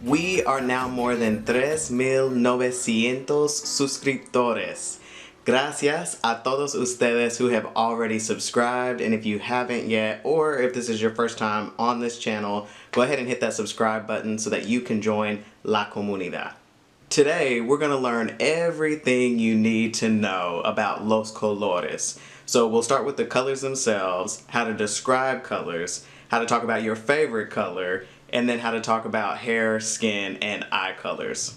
We are now more than 3,900 suscriptores. Gracias a todos ustedes who have already subscribed, and if you haven't yet, or if this is your first time on this channel, go ahead and hit that subscribe button so that you can join La Comunidad. Today, we're going to learn everything you need to know about los colores. So we'll start with the colors themselves, how to describe colors, how to talk about your favorite color, and then how to talk about hair, skin, and eye colors.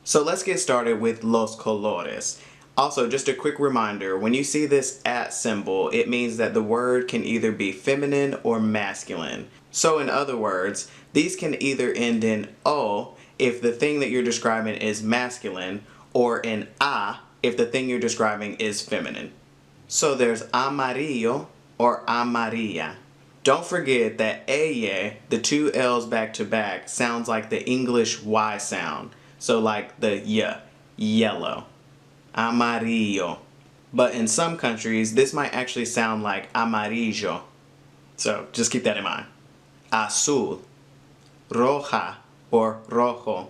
So let's get started with los colores. Also, just a quick reminder, when you see this at symbol, it means that the word can either be feminine or masculine. So in other words, these can either end in O if the thing that you're describing is masculine, or in A if the thing you're describing is feminine. So there's amarillo or amarilla. Don't forget that ella, the two L's back to back, sounds like the English Y sound. So like the y, yellow. Amarillo. But in some countries, this might actually sound like amarillo. So just keep that in mind. Azul, roja or rojo,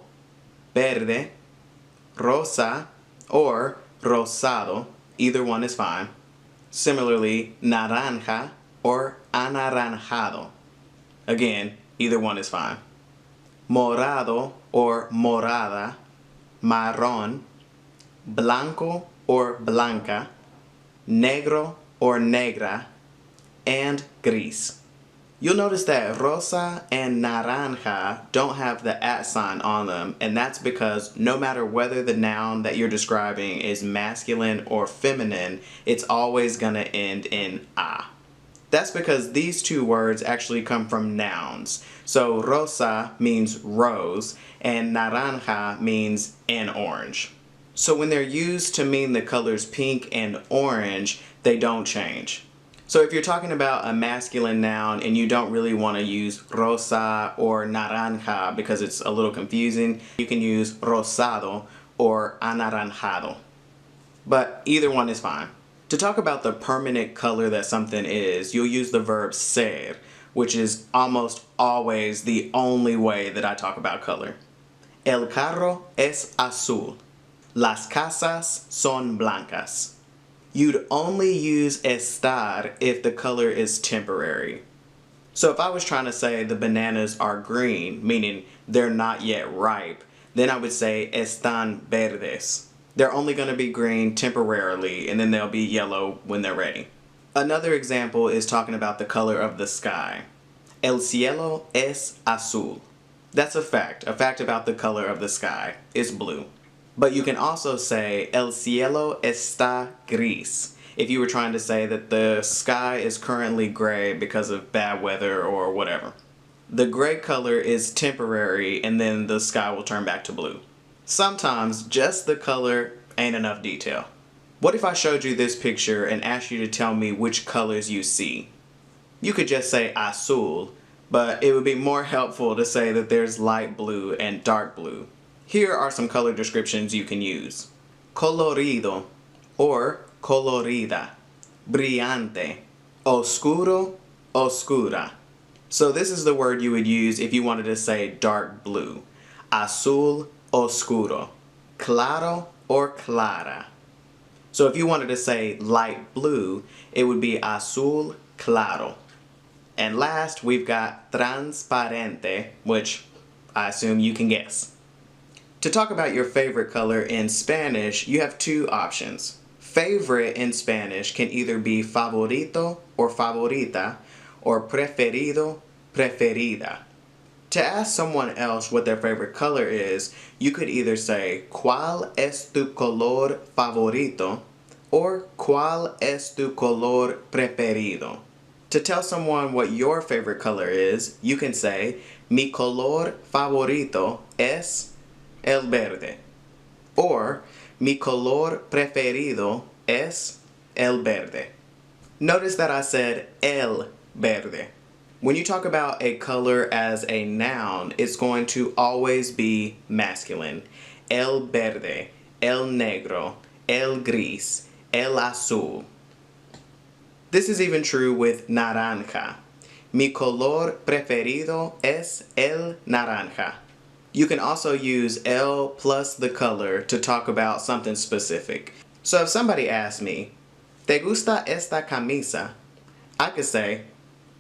verde, rosa or rosado, either one is fine. Similarly, naranja or anaranjado. Again, either one is fine. Morado or morada, marrón, blanco or blanca, negro or negra, and gris. You'll notice that rosa and naranja don't have the at sign on them, and that's because no matter whether the noun that you're describing is masculine or feminine, it's always going to end in a. That's because these two words actually come from nouns. So rosa means rose, and naranja means an orange. So when they're used to mean the colors pink and orange, they don't change. So if you're talking about a masculine noun and you don't really want to use rosa or naranja because it's a little confusing, you can use rosado or anaranjado. But either one is fine. To talk about the permanent color that something is, you'll use the verb ser, which is almost always the only way that I talk about color. El carro es azul. Las casas son blancas. You'd only use estar if the color is temporary. So if I was trying to say the bananas are green, meaning they're not yet ripe, then I would say están verdes. They're only going to be green temporarily, and then they'll be yellow when they're ready. Another example is talking about the color of the sky. El cielo es azul. That's a fact about the color of the sky. It's blue. But you can also say el cielo está gris if you were trying to say that the sky is currently gray because of bad weather or whatever. The gray color is temporary and then the sky will turn back to blue. Sometimes just the color ain't enough detail. What if I showed you this picture and asked you to tell me which colors you see? You could just say azul, but it would be more helpful to say that there's light blue and dark blue. Here are some color descriptions you can use. Colorido or colorida, brillante, oscuro, oscura. So this is the word you would use if you wanted to say dark blue. Azul oscuro, claro or clara. So if you wanted to say light blue, it would be azul claro. And last, we've got transparente, which I assume you can guess. To talk about your favorite color in Spanish, you have two options. Favorite in Spanish can either be favorito or favorita, or preferido, preferida. To ask someone else what their favorite color is, you could either say, ¿Cuál es tu color favorito? Or ¿Cuál es tu color preferido? To tell someone what your favorite color is, you can say, Mi color favorito es el verde. Or, mi color preferido es el verde. Notice that I said el verde. When you talk about a color as a noun, it's going to always be masculine. El verde, el negro, el gris, el azul. This is even true with naranja. Mi color preferido es el naranja. You can also use el plus the color to talk about something specific. So if somebody asks me, ¿Te gusta esta camisa? I could say,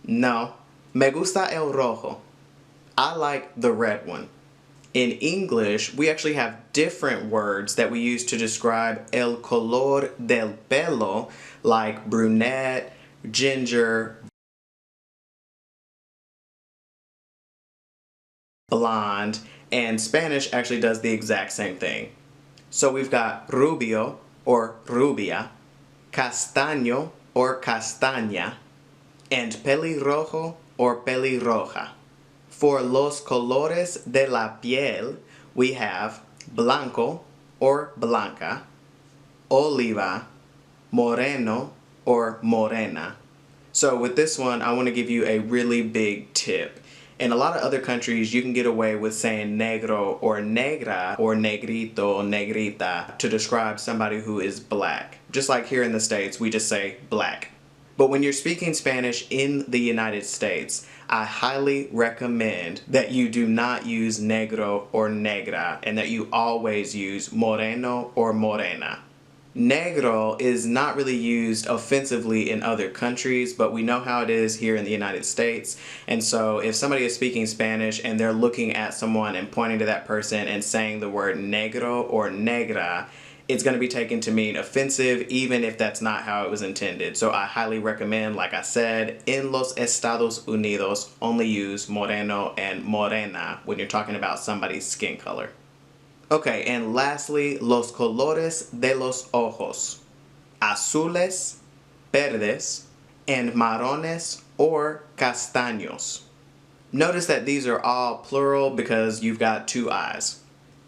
no, me gusta el rojo. I like the red one. In English, we actually have different words that we use to describe el color del pelo, like brunette, ginger, blonde, and Spanish actually does the exact same thing. So we've got rubio or rubia, castaño or castaña, and pelirrojo or pelirroja. For los colores de la piel, we have blanco or blanca, oliva, moreno or morena. So with this one, I want to give you a really big tip. In a lot of other countries, you can get away with saying negro or negra or negrito or negrita to describe somebody who is black. Just like here in the States, we just say black. But when you're speaking Spanish in the United States, I highly recommend that you do not use negro or negra and that you always use moreno or morena. Negro is not really used offensively in other countries, but we know how it is here in the United States. And so if somebody is speaking Spanish and they're looking at someone and pointing to that person and saying the word negro or negra, it's going to be taken to mean offensive even if that's not how it was intended. So I highly recommend, like I said, in los Estados Unidos, only use moreno and morena when you're talking about somebody's skin color. Okay, and lastly, los colores de los ojos. Azules, verdes, and marrones or castaños. Notice that these are all plural because you've got two eyes.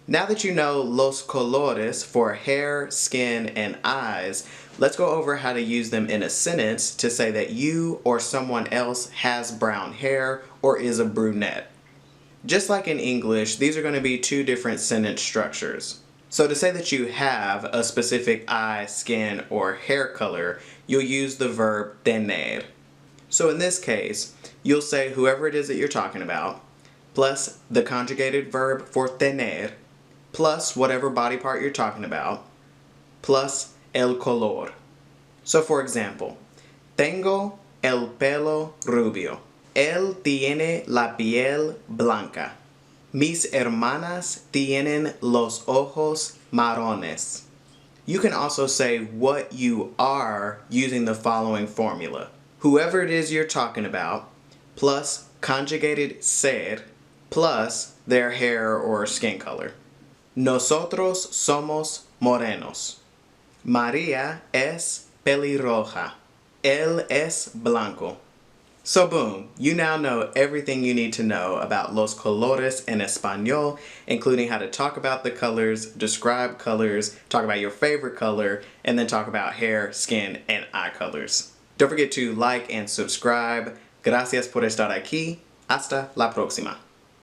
Now that you know los colores for hair, skin, and eyes, let's go over how to use them in a sentence to say that you or someone else has brown hair or is a brunette. Just like in English, these are going to be two different sentence structures. So to say that you have a specific eye, skin, or hair color, you'll use the verb tener. So in this case, you'll say whoever it is that you're talking about, plus the conjugated verb for tener, plus whatever body part you're talking about, plus el color. So for example, tengo el pelo rubio. Él tiene la piel blanca. Mis hermanas tienen los ojos marrones. You can also say what you are using the following formula. Whoever it is you're talking about, plus conjugated ser, plus their hair or skin color. Nosotros somos morenos. María es pelirroja. Él es blanco. So boom, you now know everything you need to know about los colores en español, including how to talk about the colors, describe colors, talk about your favorite color, and then talk about hair, skin, and eye colors. Don't forget to like and subscribe. Gracias por estar aquí. Hasta la próxima.